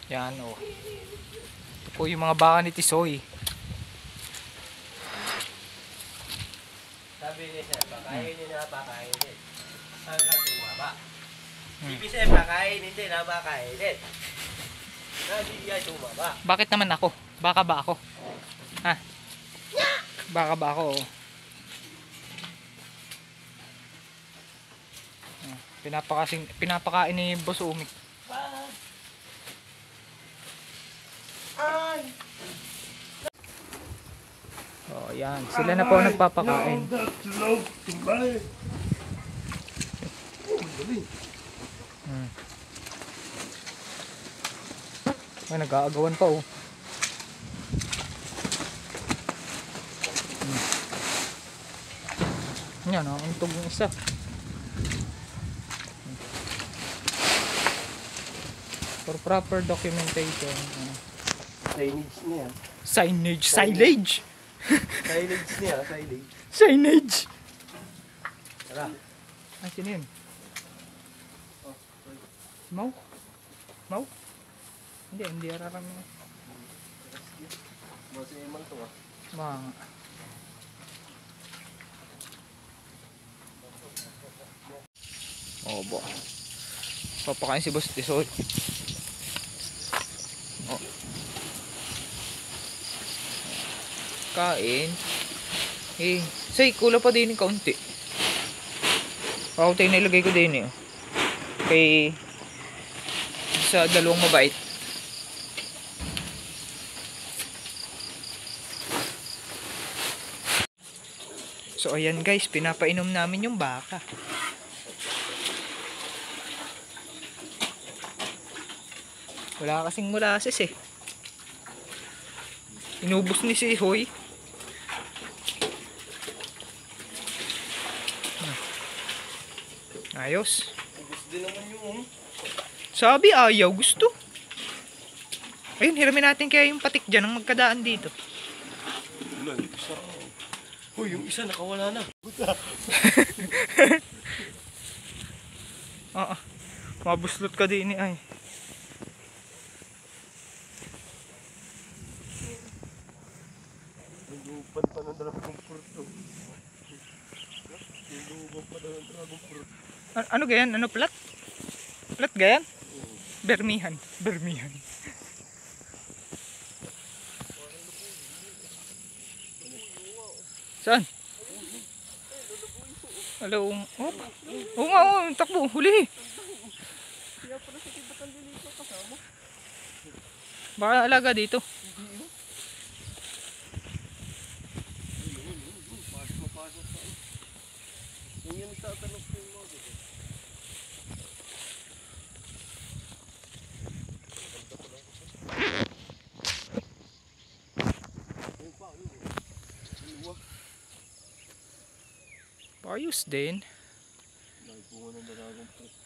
Yan o. Ito po yung mga baka ni Tisoy. Sabi niya sir, pakainin na pakainin. Hanggang tumaba. Ibig sabihin, pakainin din na pakainin. Hindi ay tumaba. Bakit naman ako? Baka ba ako? Ha? Baka ba ako? Pinapakain ni Boss Umik. Ay! Oh, yan. Sila na po nagpapakain. Ay, nag-aagawan pa oh. Yan, untog yung isa. For proper documentation. Signage niya. Silage. Silage niya, silage. Signage. Tara. Ay, sino yun? Mau? Mau? Hindi ararami. Boss Eman to ah. Mga. Obo. Papakain si Boss Tisoy. Oh. Kain. Eh, say, kulang pa din yung kaunti. Kaunti na ilagay ko din eh. Kay sa dalawang mabait. So ayan guys, pinapainom namin yung baka. Wala kasing molasses eh. Inubos ni si Hoy. Ayos. Gusto din naman yung Sabi ayaw, gusto. Ayun, hiramin natin kaya yung patik dyan ang magkadaan dito. ulan. Uy, yung isa nakawala na. Mabuslot ka din eh ay. Nagupan pa ng dragon fruit. Nagupan pa ng dragon fruit. Ano gayan? Ano plat? Plat gayan? Bermihan. Saan? Hello. Oh. Oo nga, oh, takbo, huli. Baka alaga dito. Ayos din. Nagpunga ng dragon fruit.